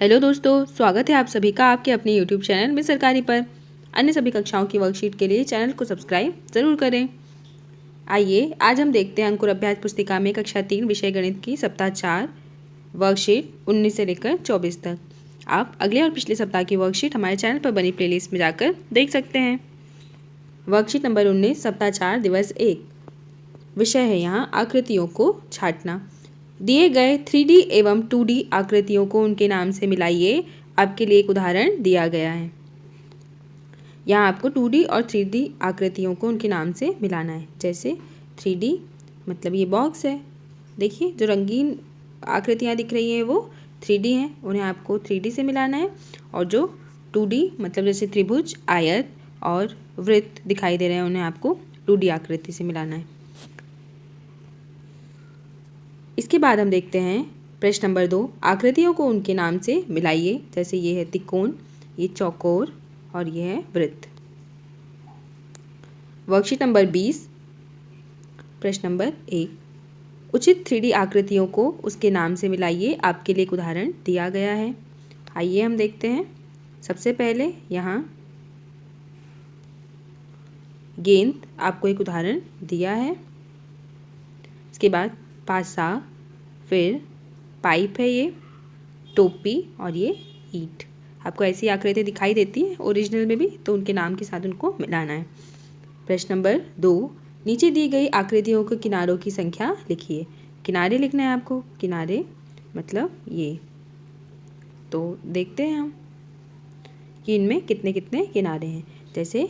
Hello दोस्तों, स्वागत है आप सभी का आपके अपने यूट्यूब चैनल में सरकारी पर। अन्य सभी कक्षाओं की वर्कशीट के लिए चैनल को सब्सक्राइब ज़रूर करें। आइए आज हम देखते हैं अंकुर अभ्यास पुस्तिका में कक्षा 3 विषय गणित की सप्ताह 4 वर्कशीट 19 से लेकर 24 तक। आप अगले और पिछले सप्ताह की वर्कशीट हमारे चैनल पर बनी प्लेलिस्ट में जाकर देख सकते हैं। वर्कशीट नंबर 19 सप्ताह 4 दिवस 1 विषय है यहाँ आकृतियों को छांटना। दिए गए 3D एवं 2D आकृतियों को उनके नाम से मिलाइए। आपके लिए एक उदाहरण दिया गया है। यहाँ आपको 2D और 3D आकृतियों को उनके नाम से मिलाना है। जैसे 3D मतलब ये बॉक्स है, देखिए जो रंगीन आकृतियाँ दिख रही हैं वो 3D हैं, उन्हें आपको 3D से मिलाना है। और जो 2D मतलब जैसे त्रिभुज, आयत और वृत्त दिखाई दे रहे हैं, उन्हें आपको 2D आकृति से मिलाना है। इसके बाद हम देखते हैं प्रश्न नंबर 2, आकृतियों को उनके नाम से मिलाइए। जैसे ये है त्रिकोण, ये चौकोर और ये है वृत्त। वर्कशीट नंबर 20 प्रश्न नंबर 1, उचित 3D आकृतियों को उसके नाम से मिलाइए। आपके लिए एक उदाहरण दिया गया है। आइए हम देखते हैं। सबसे पहले यहाँ गेंद आपको एक उदाहरण दिया है। इसके बाद पासा, फिर पाइप है, ये टोपी और ये ईंट। आपको ऐसी आकृति दिखाई देती है ओरिजिनल में भी, तो उनके नाम के साथ उनको मिलाना है। प्रश्न नंबर 2, नीचे दी गई आकृतियों के किनारों की संख्या लिखिए। किनारे लिखना है आपको, किनारे मतलब ये। तो देखते हैं हम कि इनमें कितने कितने किनारे हैं। जैसे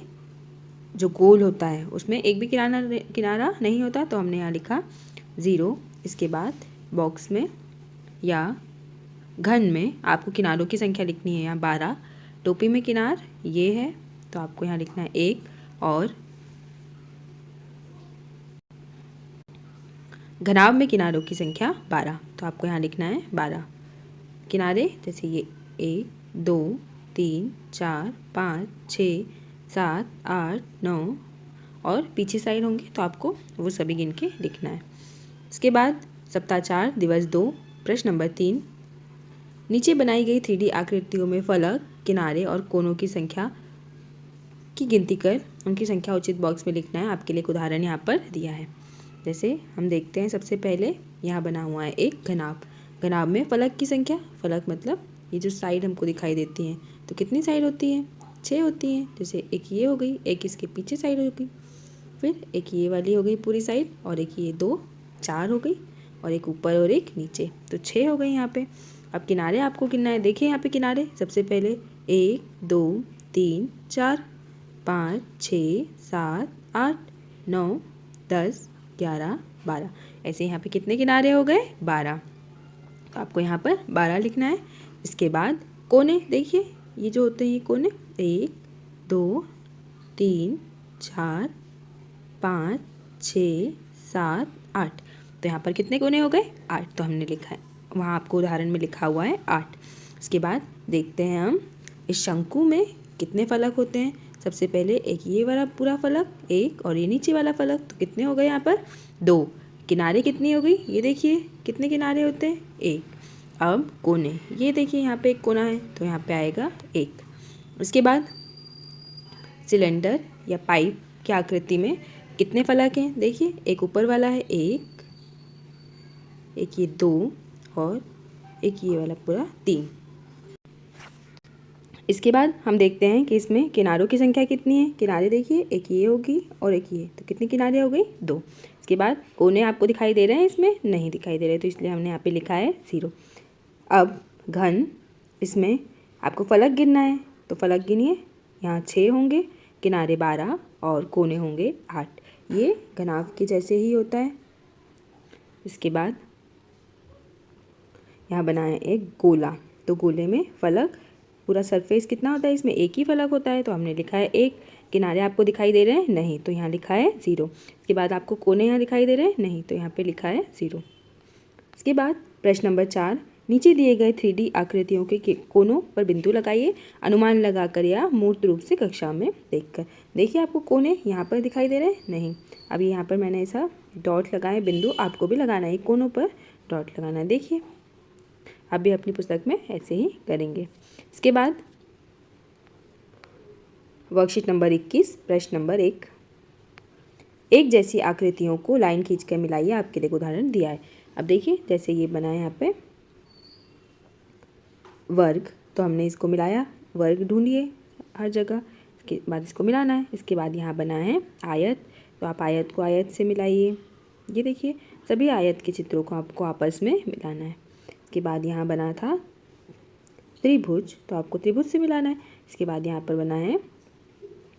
जो गोल होता है उसमें एक भी किनारा नहीं होता, तो हमने यहाँ लिखा 0। इसके बाद बॉक्स में या घन में आपको किनारों की संख्या लिखनी है यहाँ 12। टोपी में किनार ये है, तो आपको यहाँ लिखना है 1। और घनाभ में किनारों की संख्या 12, तो आपको यहाँ लिखना है 12 किनारे। जैसे ये 1 2 3 4 5 6 7 8 9 और पीछे साइड होंगे, तो आपको वो सभी गिन के लिखना है। इसके बाद सप्ताह 4 दिवस 2 प्रश्न नंबर 3, नीचे बनाई गई 3D आकृतियों में फलक, किनारे और कोनों की संख्या की गिनती कर उनकी संख्या उचित बॉक्स में लिखना है। आपके लिए एक उदाहरण यहाँ पर दिया है। जैसे हम देखते हैं, सबसे पहले यहाँ बना हुआ है एक घनाभ। घनाभ में फलक की संख्या, फलक मतलब ये जो साइड हमको दिखाई देती हैं, तो कितनी साइड होती हैं? 6 होती हैं। जैसे एक ये हो गई, एक इसके पीछे साइड हो गई, फिर एक ये वाली हो गई पूरी साइड, और एक ये 2 4 हो गई, और एक ऊपर और एक नीचे, तो 6 हो गई यहाँ पे। अब किनारे आपको गिनना है। देखिए यहाँ पे किनारे, सबसे पहले 1 2 3 4 5 6 7 8 9 10 11 12। ऐसे यहाँ पे कितने किनारे हो गए? 12। तो आपको यहाँ पर 12 लिखना है। इसके बाद कोने, देखिए ये जो होते हैं ये कोने, 1 2 3 4 5 6 7 8। तो यहाँ पर कितने कोने हो गए? 8। तो हमने लिखा है, वहाँ आपको उदाहरण में लिखा हुआ है 8। इसके बाद देखते हैं हम इस शंकु में कितने फलक होते हैं। सबसे पहले एक ये वाला पूरा फलक, एक, और ये नीचे वाला फलक, तो कितने हो गए यहाँ पर? 2। किनारे कितनी हो गई? ये देखिए कितने किनारे होते हैं? 1। अब कोने, ये देखिए यहाँ पे एक कोना है, तो यहाँ पे आएगा 1। उसके बाद सिलेंडर या पाइप की आकृति में कितने फलक हैं? देखिए एक ऊपर वाला है 1, एक ये 2, और एक ये वाला पूरा 3। इसके बाद हम देखते हैं कि इसमें किनारों की संख्या कितनी है। किनारे देखिए, एक ये होगी और एक ये, तो कितनी किनारे हो गई? 2। इसके बाद कोने आपको दिखाई दे रहे हैं? इसमें नहीं दिखाई दे रहे, तो इसलिए हमने यहाँ पे लिखा है 0। अब घन, इसमें आपको फलक गिनना है, तो फलक गिनिए। यहाँ 6 होंगे, किनारे 12 और कोने होंगे 8। ये घनाभ के जैसे ही होता है। इसके बाद यहाँ बनाया एक गोला, तो गोले में फलक पूरा सरफेस कितना होता है? इसमें एक ही फलक होता है, तो हमने लिखा है 1। किनारे आपको दिखाई दे रहे हैं? नहीं, तो यहाँ लिखा है 0। इसके बाद आपको कोने यहाँ दिखाई दे रहे हैं? नहीं, तो यहाँ पे लिखा है 0। इसके बाद प्रश्न नंबर 4, नीचे दिए गए 3D आकृतियों के कोनों पर बिंदु लगाइए, अनुमान लगाकर या मूर्त रूप से कक्षा में देखकर। देखिए आपको कोने यहाँ पर दिखाई दे रहे हैं? नहीं। अभी यहाँ पर मैंने ऐसा डॉट लगाए, बिंदु आपको भी लगाना है, कोनों पर डॉट लगाना है। देखिए आप भी अपनी पुस्तक में ऐसे ही करेंगे। इसके बाद वर्कशीट नंबर 21 प्रश्न नंबर 1, एक जैसी आकृतियों को लाइन खींचकर मिलाइए। आपके लिए उदाहरण दिया है। अब देखिए जैसे ये बना है यहाँ पे वर्ग, तो हमने इसको मिलाया, वर्ग ढूंढिए हर जगह, इसके बाद इसको मिलाना है। इसके बाद यहाँ बना है आयत, तो आप आयत को आयत से मिलाइए। ये देखिए सभी आयत के चित्रों को आपको आपस में मिलाना है। इसके बाद यहाँ बना था त्रिभुज, तो आपको त्रिभुज से मिलाना है। इसके बाद यहाँ पर बना है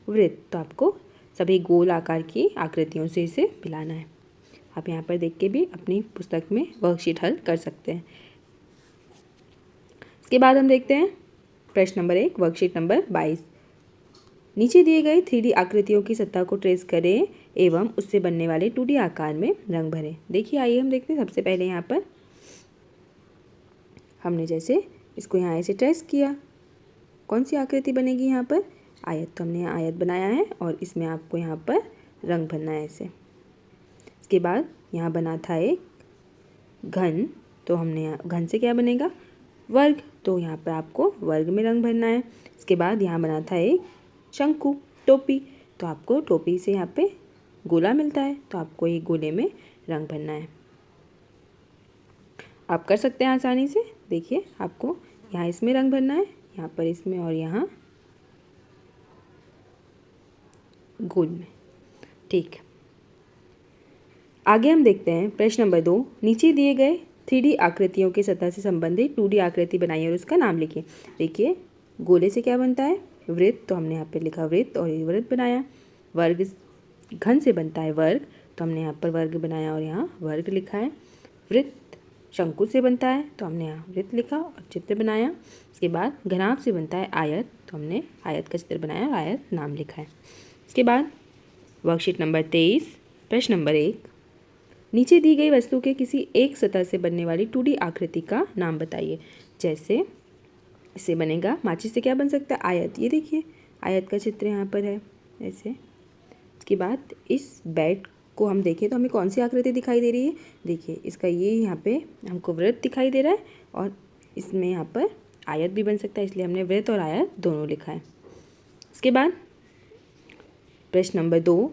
वृत्त, तो आपको सभी गोल आकार की आकृतियों से इसे मिलाना है। आप यहाँ पर देख के भी अपनी पुस्तक में वर्कशीट हल कर सकते हैं। इसके बाद हम देखते हैं प्रश्न नंबर 1 वर्कशीट नंबर 22, नीचे दिए गए 3D आकृतियों की सतह को ट्रेस करें एवं उससे बनने वाले 2D आकार में रंग भरें। देखिए आइए हम देखते हैं। सबसे पहले यहाँ पर हमने जैसे इसको यहाँ ऐसे ट्रेस किया, कौन सी आकृति बनेगी यहाँ पर, आयत। तो हमने यहाँ आयत बनाया है और इसमें आपको यहाँ पर रंग भरना है ऐसे। इसके बाद यहाँ बना था एक घन, तो हमने यहाँ घन से क्या बनेगा, वर्ग, तो यहाँ पर आपको वर्ग में रंग भरना है। इसके बाद यहाँ बना था एक शंकु, टोपी, तो आपको टोपी से यहाँ पे गोला मिलता है, तो आपको एक गोले में रंग भरना है। आप कर सकते हैं आसानी से। देखिए आपको यहाँ इसमें रंग भरना है, यहाँ पर इसमें, और यहाँ गोल में। ठीक, आगे हम देखते हैं प्रश्न नंबर 2, नीचे दिए गए 3D आकृतियों की सतह से संबंधित 2D आकृति बनाइए और उसका नाम लिखिए। देखिए गोले से क्या बनता है, वृत्त, तो हमने यहाँ पे लिखा वृत्त और ये वृत्त बनाया। वर्ग घन से बनता है वर्ग, तो हमने यहाँ पर वर्ग बनाया और यहाँ वर्ग लिखा है। वृत्त शंकु से बनता है, तो हमने यहाँ वृत्त लिखा और चित्र बनाया। इसके बाद घनाभ से बनता है आयत, तो हमने आयत का चित्र बनाया और आयत नाम लिखा है। इसके बाद वर्कशीट नंबर 23 प्रश्न नंबर 1, नीचे दी गई वस्तु के किसी एक सतह से बनने वाली 2D आकृति का नाम बताइए। जैसे इससे बनेगा, माचिस से क्या बन सकता है, आयत। ये देखिए आयत का चित्र यहाँ पर है ऐसे। इसके बाद इस बैट को हम देखें तो हमें कौन सी आकृति दिखाई दे रही है, देखिए इसका ये यहाँ पे हमको वृत्त दिखाई दे रहा है और इसमें यहाँ पर आयत भी बन सकता है, इसलिए हमने वृत्त और आयत दोनों लिखा है। इसके बाद प्रश्न नंबर 2,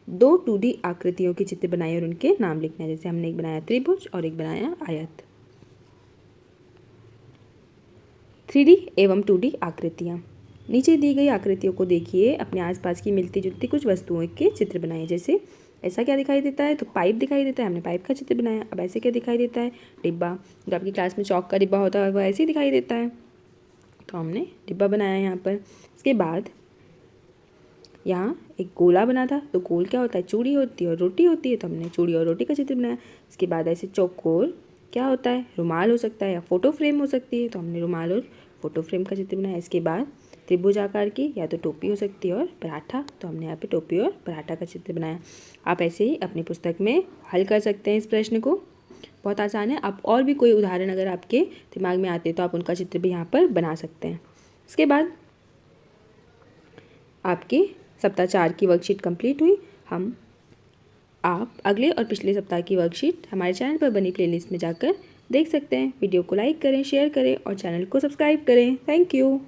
2 2D आकृतियों के चित्र बनाए और उनके नाम लिखना है। जैसे हमने एक बनाया त्रिभुज और एक बनाया आयत। 3D एवं 2D आकृतियाँ, नीचे दी गई आकृतियों को देखिए, अपने आसपास की मिलती जुलती कुछ वस्तुओं के चित्र बनाइए। जैसे ऐसा क्या दिखाई देता है, तो पाइप दिखाई देता है, हमने पाइप का चित्र बनाया। अब ऐसे क्या दिखाई देता है, डिब्बा, जो आपकी क्लास में चौक का डिब्बा होता है वो ऐसे ही दिखाई देता है, तो हमने डिब्बा बनाया यहाँ पर। इसके बाद यहाँ एक गोला बना था, तो गोल क्या होता है, चूड़ी होती है और रोटी होती है, तो हमने चूड़ी और रोटी का चित्र बनाया। इसके बाद ऐसे चौकोर क्या होता है, रुमाल हो सकता है या फोटो फ्रेम हो सकती है, तो हमने रुमाल और फोटो फ्रेम का चित्र बनाया। इसके बाद त्रिभुज आकार की या तो टोपी हो सकती है और पराठा, तो हमने यहाँ पे टोपी और पराठा का चित्र बनाया। आप ऐसे ही अपनी पुस्तक में हल कर सकते हैं इस प्रश्न को, बहुत आसान है। आप और भी कोई उदाहरण अगर आपके दिमाग में आते हैं तो आप उनका चित्र भी यहाँ पर बना सकते हैं। इसके बाद आपकी सप्ताह 4 की वर्कशीट कंप्लीट हुई। आप अगले और पिछले सप्ताह की वर्कशीट हमारे चैनल पर बनी प्लेलिस्ट में जाकर देख सकते हैं। वीडियो को लाइक करें, शेयर करें और चैनल को सब्सक्राइब करें। Thank you.